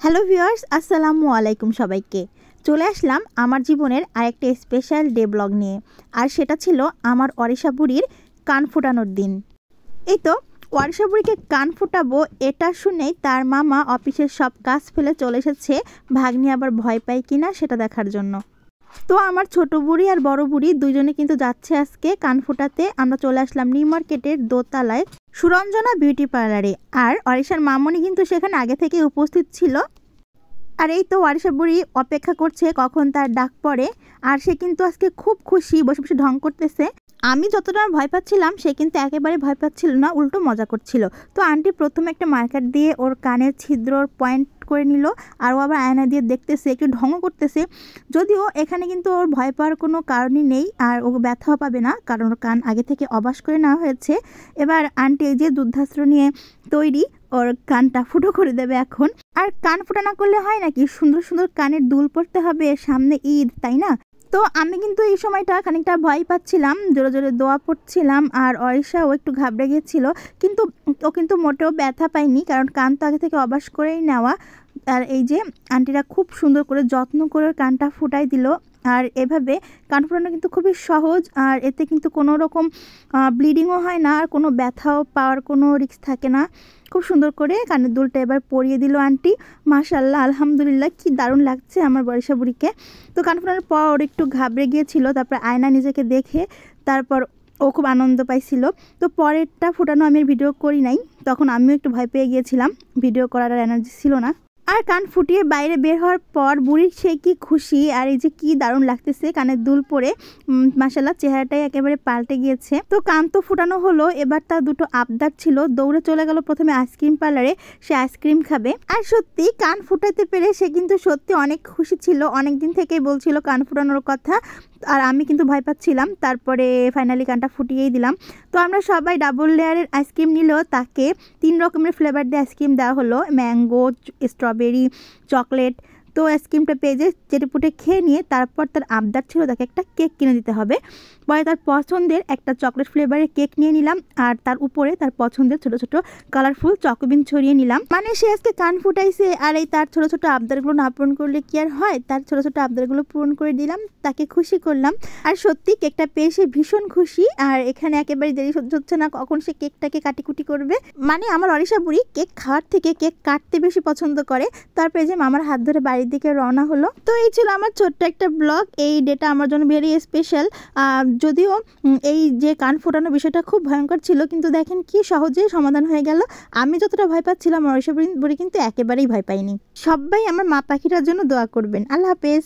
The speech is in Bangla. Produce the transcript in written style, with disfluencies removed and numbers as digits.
হ্যালো ভিউয়ার্স, আসসালামু আলাইকুম সবাইকে। চলে আসলাম আমার জীবনের আরেকটা স্পেশাল ডে ব্লগ নিয়ে। আর সেটা ছিল আমার অরিশা বুড়ির কান ফোটানোর দিন। এই তো অরিশা বুড়িকে কান ফোটাবো এটা শুনেই তার মামা অফিসের সব কাজ ফেলে চলে এসেছে ভাগ্নি আবার ভয় পায় কিনা সেটা দেখার জন্য। তো আমার ছোট বুড়ি আর বড় বুড়ি দুইজনে কিন্তু যাচ্ছে আজকে কান ফোটাতে। আমরা চলে আসলাম নিউ মার্কেটের দোতলায় সুরঞ্জনা বিউটি পার্লারে। আর অরিশার মামনি কিন্তু সেখানে আগে থেকে উপস্থিত ছিল। আর এই তো অরিশা বুড়ি অপেক্ষা করছে কখন তার ডাক পড়ে। আর সে কিন্তু আজকে খুব খুশি, বসে বসে ঢং করতেছে। আমি যতটা ভয় পাচ্ছিলাম সে কিন্তু একেবারে ভয় পাচ্ছিল না, উল্টো মজা করছিল। তো আন্টি প্রথমে একটা মার্কার দিয়ে ওর কানের ছিদ্রর পয়েন্ট করে নিল, আর ও আবার আয়না দিয়ে দেখতেছে, একটু ঢংও করতেছে। যদিও এখানে কিন্তু ওর ভয় পাওয়ার কোনো কারণই নেই, আর ও ব্যথাও পাবে না, কারণ ওর কান আগে থেকে অভ্যাস করে নেওয়া হয়েছে। এবার আন্টি এই যে দুধাস্ত্র নিয়ে তৈরি, ওর কানটা ফুটো করে দেবে এখন। আর কান ফুটো না করলে হয় নাকি, সুন্দর সুন্দর কানের দুল পরতে হবে, সামনে ঈদ, তাই না? তো আমি কিন্তু এই সময়টা খানিকটা ভয় পাচ্ছিলাম, জোরে জোরে দোয়া পড়ছিলাম। আর অরিশাও একটু ঘাবড়ে গিয়েছিল, কিন্তু ও কিন্তু মোটেও ব্যথা পায়নি, কারণ কান তো আগে থেকে অভ্যাস করেই নেওয়া। আর এই যে আন্টিরা খুব সুন্দর করে যত্ন করে কানটা ফুটাই দিল। আর এভাবে কান ফোটানো কিন্তু খুবই সহজ, আর এতে কিন্তু কোনো রকম ব্লিডিংও হয় না, আর কোনো ব্যথাও পাওয়ার কোনো রিস্ক থাকে না। খুব সুন্দর করে কানের দুলটা এবার পরিয়ে দিল আন্টি। মাশাআল্লাহ, আলহামদুলিল্লাহ, কি দারুণ লাগছে আমার বরিশা বুড়িকে। তো কান ফোটানোর পর ওর একটু ঘাবড়ে গিয়েছিল, তারপর আয়না নিজেকে দেখে তারপর ও খুব আনন্দ পাইছিল। তো পরেরটা ফোটানো আমি ভিডিও করি নাই, তখন আমিও একটু ভয় পেয়ে গিয়েছিলাম, ভিডিও করার এনার্জি ছিল না। আর কান ফুটিয়ে বাইরে বের হওয়ার পর বুড়ির সে কি খুশি, আর এই যে কি দারুণ লাগতেছে কানের দুল পরে। মাশাআল্লাহ, চেহারাটাই একেবারে পাল্টে গিয়েছে। তো কান তো ফুটানো হলো, এবার তার দুটো আবদার ছিল। দৌড়ে চলে গেল প্রথমে আইসক্রিম পার্লারে, সে আইসক্রিম খাবে। আর সত্যি কান ফুটাতে পেরে সে কিন্তু সত্যি অনেক খুশি ছিল, অনেকদিন থেকেই বলছিল কান ফুটানোর কথা। আর আমি কিন্তু ভয় পাচ্ছিলাম, তারপরে ফাইনালি কানটা ফুটিয়েই দিলাম। তো আমরা সবাই ডাবল লেয়ারের আইসক্রিম নিলেও তাকে 3 রকমের ফ্লেভার দিয়ে আইসক্রিম দেওয়া হলো, ম্যাঙ্গো, স্ট্রবেরি, চকলেট। তো আইসক্রিমটা পেয়ে যে চেটেপুটে খেয়ে নিয়ে তারপর তার আবদার ছিল তাকে একটা কেক কিনে দিতে হবে। পরে তার পছন্দের একটা চকলেট ফ্লেভারের কেক নিয়ে নিলাম, আর তার উপরে তার পছন্দের ছোট ছোট কালারফুল চকোবিন ছড়িয়ে নিলাম। মানে সে আজকে কান ফুটাইছে, আর এই তার ছোট ছোট আবদারগুলো না পূরণ করলে কি আর হয়, তার ছোট ছোট আবদারগুলো পূরণ করে দিলাম, তাকে খুশি করলাম। আর সত্যি কেকটা পেয়ে সে ভীষণ খুশি। আর এখানে একেবারে দেরি সহ্য হচ্ছে না কখন সে কেকটাকে কাটিকুটি করবে। মানে আমার অরিশা বুড়ি কেক খাওয়ার থেকে কেক কাটতে বেশি পছন্দ করে। তারপরে যে মামার হাত ধরে বাড়ির দিকে রওনা হলো। তো এই ছিল আমার ছোট্ট একটা ব্লগ। এই ডেটা আমার জন্য ভেরি স্পেশাল। যদিও এই যে কান ফোটানো বিষয়টা খুব ভয়ঙ্কর ছিল, কিন্তু দেখেন কি সহজেই সমাধান হয়ে গেল। আমি যতটা ভয় পাচ্ছিলাম অরিশা বুড়ি কিন্তু একেবারেই ভয় পাইনি। সবাই আমার মা পাখিটার জন্য দোয়া করবেন। আল্লাহ হাফেজ।